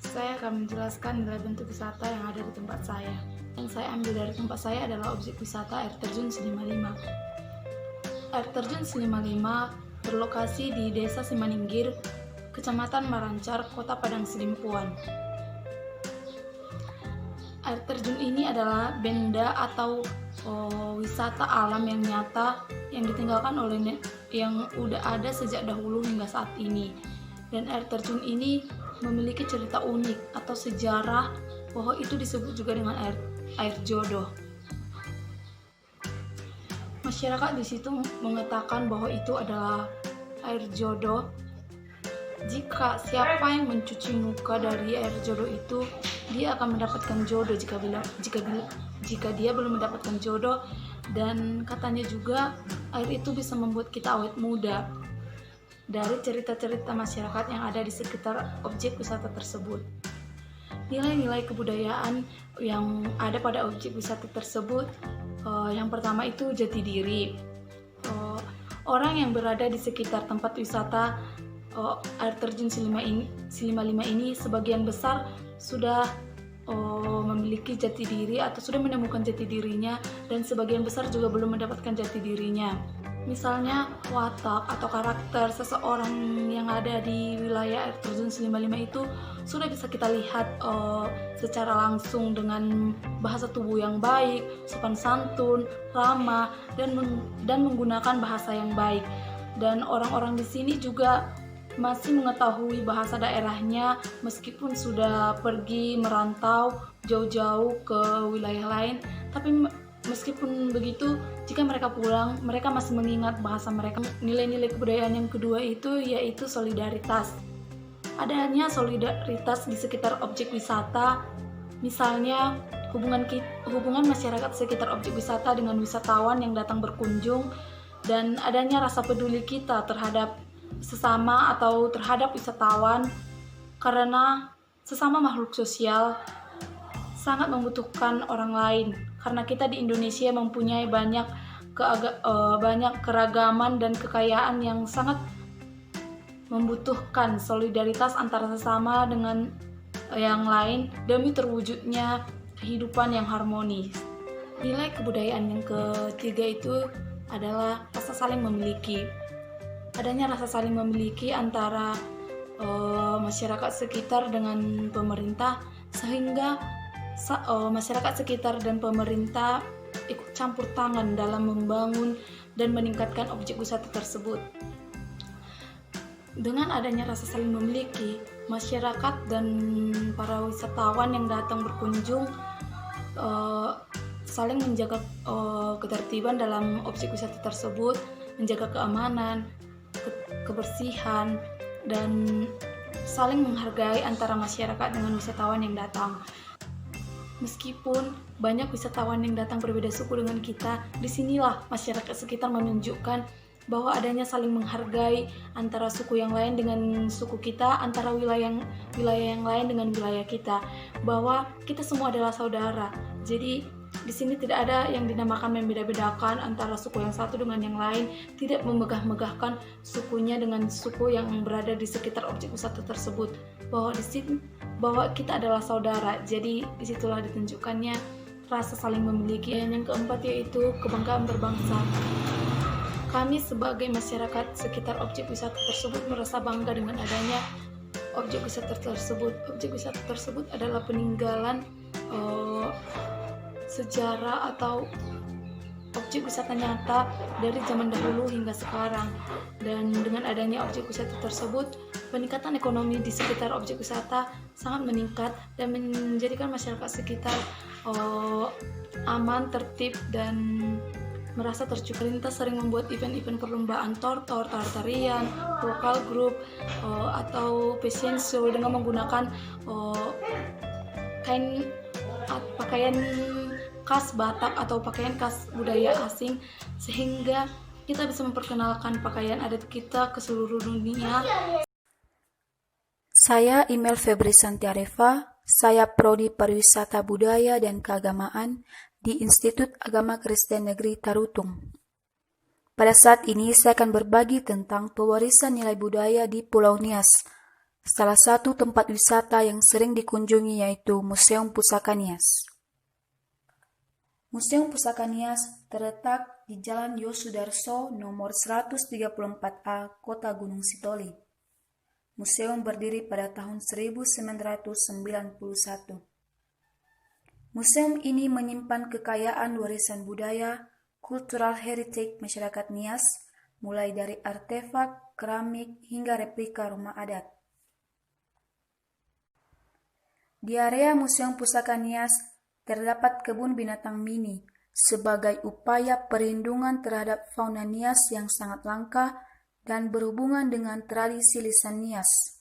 Saya akan menjelaskan nilai bentuk wisata yang ada di tempat saya. Yang saya ambil dari tempat saya adalah objek wisata air terjun Selimalima. Air terjun Selimalima berlokasi di Desa Simaningkir, Kecamatan Marancar, Kota Padang Sidimpuan. Air terjun ini adalah benda atau wisata alam yang nyata yang ditinggalkan oleh yang udah ada sejak dahulu hingga saat ini. Dan air terjun ini memiliki cerita unik atau sejarah bahwa itu disebut juga dengan air jodoh. Masyarakat di situ mengatakan bahwa itu adalah air jodoh. Jika siapa yang mencuci muka dari air jodoh itu, dia akan mendapatkan jodoh jika dia belum mendapatkan jodoh. Dan katanya juga air itu bisa membuat kita awet muda. Dari cerita-cerita masyarakat yang ada di sekitar objek wisata tersebut, nilai-nilai kebudayaan yang ada pada objek wisata tersebut, yang pertama itu jati diri. Orang yang berada di sekitar tempat wisata air terjun Selimalima ini sebagian besar sudah memiliki jati diri atau sudah menemukan jati dirinya, dan sebagian besar juga belum mendapatkan jati dirinya. Misalnya watak atau karakter seseorang yang ada di wilayah air terjun Selimalima itu sudah bisa kita lihat secara langsung dengan bahasa tubuh yang baik, sopan santun, ramah, dan menggunakan bahasa yang baik. Dan orang-orang di sini juga masih mengetahui bahasa daerahnya meskipun sudah pergi merantau jauh-jauh ke wilayah lain. Tapi meskipun begitu, jika mereka pulang, mereka masih mengingat bahasa mereka. Nilai-nilai kebudayaan yang kedua itu yaitu solidaritas. Adanya solidaritas di sekitar objek wisata, misalnya hubungan masyarakat sekitar objek wisata dengan wisatawan yang datang berkunjung, dan adanya rasa peduli kita terhadap sesama atau terhadap wisatawan, karena sesama makhluk sosial sangat membutuhkan orang lain. Karena kita di Indonesia mempunyai banyak keragaman dan kekayaan yang sangat membutuhkan solidaritas antara sesama dengan yang lain demi terwujudnya kehidupan yang harmonis. Nilai kebudayaan yang ketiga itu adalah rasa saling memiliki. Adanya rasa saling memiliki antara masyarakat sekitar dengan pemerintah, sehingga masyarakat sekitar dan pemerintah ikut campur tangan dalam membangun dan meningkatkan objek wisata tersebut. Dengan adanya rasa saling memiliki, masyarakat dan para wisatawan yang datang berkunjung saling menjaga ketertiban dalam objek wisata tersebut, menjaga keamanan, kebersihan, dan saling menghargai antara masyarakat dengan wisatawan yang datang. Meskipun banyak wisatawan yang datang berbeda suku dengan kita, disinilah masyarakat sekitar menunjukkan bahwa adanya saling menghargai antara suku yang lain dengan suku kita, antara wilayah yang lain dengan wilayah kita, bahwa kita semua adalah saudara. Jadi di sini tidak ada yang dinamakan membeda-bedakan antara suku yang satu dengan yang lain, tidak memegah-megahkan sukunya dengan suku yang berada di sekitar objek wisata tersebut, bahwa di sini bahwa kita adalah saudara. Jadi disitulah ditunjukkannya rasa saling memiliki. Dan yang keempat yaitu kebanggaan berbangsa. Kami sebagai masyarakat sekitar objek wisata tersebut merasa bangga dengan adanya objek wisata tersebut. Objek wisata tersebut adalah peninggalan sejarah atau objek wisata nyata dari zaman dahulu hingga sekarang. Dan dengan adanya objek wisata tersebut, peningkatan ekonomi di sekitar objek wisata sangat meningkat dan menjadikan masyarakat sekitar aman, tertib, dan merasa tercukupi. Pemerintah sering membuat event-event perlombaan tortor, tarian, vokal group, atau fashion show dengan menggunakan pakaian khas Batak atau pakaian khas budaya asing, sehingga kita bisa memperkenalkan pakaian adat kita ke seluruh dunia. Saya Email Febri Santiareva, saya Prodi Pariwisata Budaya dan Keagamaan di Institut Agama Kristen Negeri Tarutung. Pada saat ini saya akan berbagi tentang pewarisan nilai budaya di Pulau Nias, Salah satu tempat wisata yang sering dikunjungi yaitu Museum Pusaka Nias. Museum Pusaka Nias terletak di Jalan Yosudarso nomor 134A, Kota Gunung Sitoli. Museum berdiri pada tahun 1991. Museum ini menyimpan kekayaan warisan budaya, cultural heritage masyarakat Nias, mulai dari artefak, keramik, hingga replika rumah adat. Di area Museum Pusaka Nias terdapat kebun binatang mini sebagai upaya perlindungan terhadap fauna Nias yang sangat langka dan berhubungan dengan tradisi lisan Nias,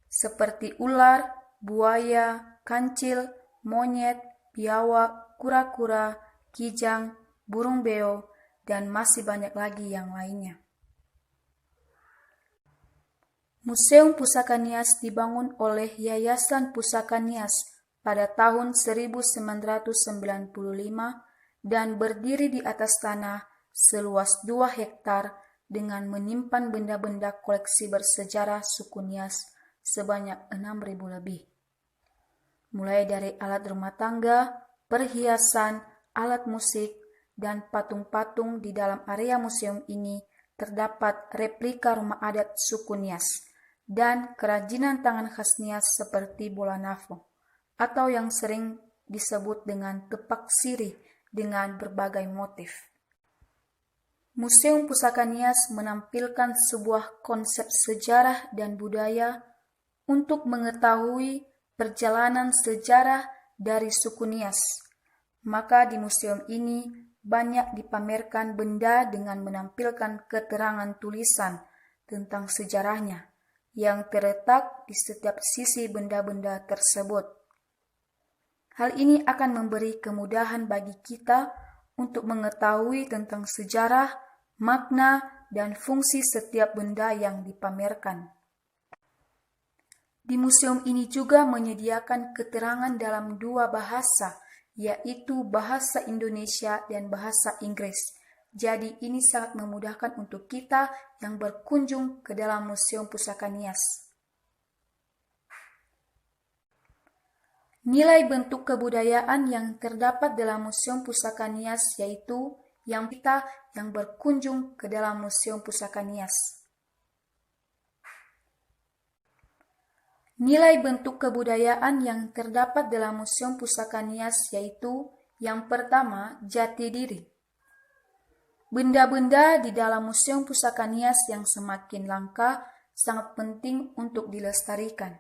seperti ular, buaya, kancil, monyet, biawak, kura-kura, kijang, burung beo, dan masih banyak lagi yang lainnya. Museum Pusaka Nias dibangun oleh Yayasan Pusaka Nias pada tahun 1995 dan berdiri di atas tanah seluas 2 hektar dengan menyimpan benda-benda koleksi bersejarah suku Nias sebanyak 6.000 lebih. Mulai dari alat rumah tangga, perhiasan, alat musik, dan patung-patung. Di dalam area museum ini terdapat replika rumah adat suku Nias dan kerajinan tangan khas Nias seperti bola nafo, atau yang sering disebut dengan tepak sirih dengan berbagai motif. Museum Pusaka Nias menampilkan sebuah konsep sejarah dan budaya untuk mengetahui perjalanan sejarah dari suku Nias. Maka di museum ini banyak dipamerkan benda dengan menampilkan keterangan tulisan tentang sejarahnya yang terletak di setiap sisi benda-benda tersebut. Hal ini akan memberi kemudahan bagi kita untuk mengetahui tentang sejarah, makna, dan fungsi setiap benda yang dipamerkan. Di museum ini juga menyediakan keterangan dalam 2 bahasa, yaitu bahasa Indonesia dan bahasa Inggris. Jadi ini sangat memudahkan untuk kita yang berkunjung ke dalam Museum Pusaka Nias. Nilai bentuk kebudayaan yang terdapat dalam Museum Pusaka Nias yaitu yang kita yang berkunjung ke dalam Museum Pusaka Nias. Nilai bentuk kebudayaan yang terdapat dalam Museum Pusaka Nias yaitu yang pertama, jati diri. Benda-benda di dalam Museum Pusaka Nias yang semakin langka sangat penting untuk dilestarikan.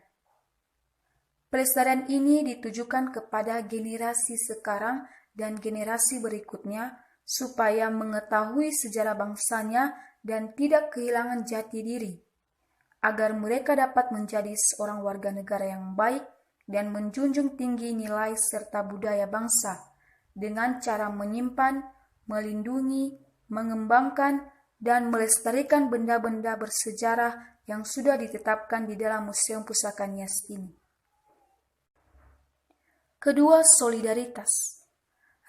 Pelestarian ini ditujukan kepada generasi sekarang dan generasi berikutnya supaya mengetahui sejarah bangsanya dan tidak kehilangan jati diri, agar mereka dapat menjadi seorang warga negara yang baik dan menjunjung tinggi nilai serta budaya bangsa dengan cara menyimpan, melindungi, mengembangkan, dan melestarikan benda-benda bersejarah yang sudah ditetapkan di dalam Museum Pusaka Nias ini. Kedua, solidaritas.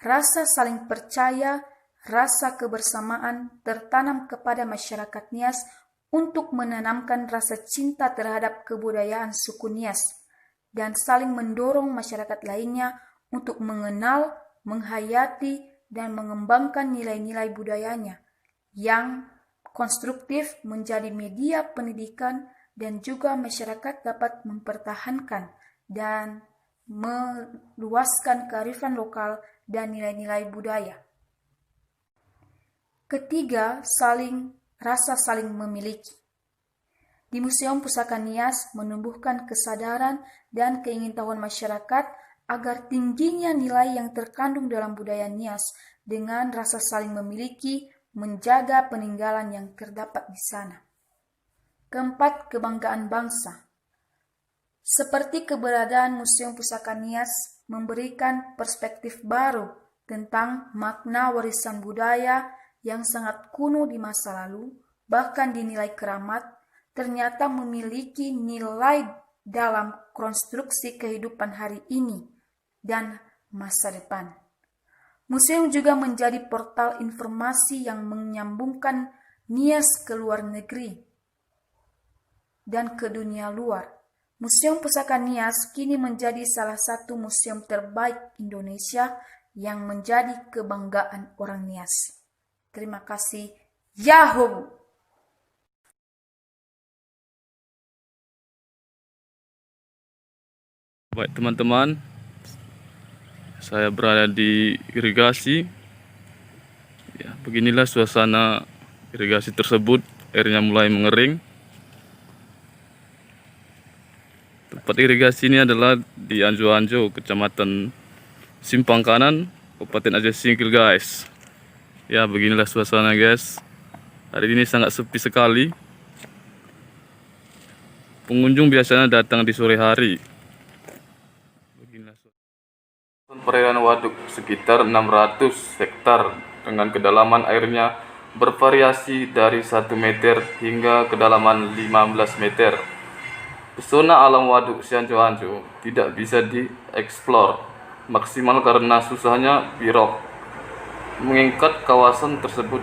Rasa saling percaya, rasa kebersamaan tertanam kepada masyarakat Nias untuk menanamkan rasa cinta terhadap kebudayaan suku Nias dan saling mendorong masyarakat lainnya untuk mengenal, menghayati, dan mengembangkan nilai-nilai budayanya yang konstruktif menjadi media pendidikan dan juga masyarakat dapat mempertahankan dan meluaskan kearifan lokal dan nilai-nilai budaya. Ketiga, rasa saling memiliki. Di Museum Pusaka Nias menumbuhkan kesadaran dan keingintahuan masyarakat agar tingginya nilai yang terkandung dalam budaya Nias dengan rasa saling memiliki, menjaga peninggalan yang terdapat di sana. Keempat, kebanggaan bangsa. Seperti keberadaan Museum Pusaka Nias memberikan perspektif baru tentang makna warisan budaya yang sangat kuno di masa lalu, bahkan dinilai keramat, ternyata memiliki nilai dalam konstruksi kehidupan hari ini dan masa depan. Museum juga menjadi portal informasi yang menyambungkan Nias ke luar negeri. dan ke dunia luar. Museum Pusaka Nias kini menjadi salah satu museum terbaik Indonesia yang menjadi kebanggaan orang Nias. Terima kasih. Yahoo! Baik teman-teman, saya berada di irigasi. Ya, beginilah suasana irigasi tersebut. Airnya mulai mengering. Tempat irigasi ini adalah di Anjo-Anjo, Kecamatan Simpang Kanan, Kabupaten Aceh Singkil, guys. Ya, beginilah suasana, guys. Hari ini sangat sepi sekali. Pengunjung biasanya datang di sore hari. Beginilah perairan waduk sekitar 600 hektar dengan kedalaman airnya bervariasi dari 1 meter hingga kedalaman 15 meter. Pesona alam waduk Anjo-Anjo tidak bisa dieksplor maksimal karena susahnya birok. Mengingat kawasan tersebut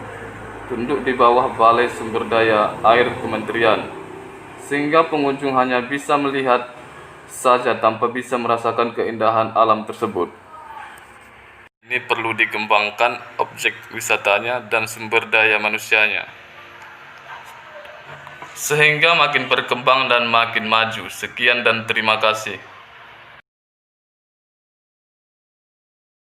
tunduk di bawah Balai Sumber Daya Air Kementerian, sehingga pengunjung hanya bisa melihat saja tanpa bisa merasakan keindahan alam tersebut. Ini perlu dikembangkan objek wisatanya dan sumber daya manusianya, sehingga makin berkembang dan makin maju. Sekian dan terima kasih.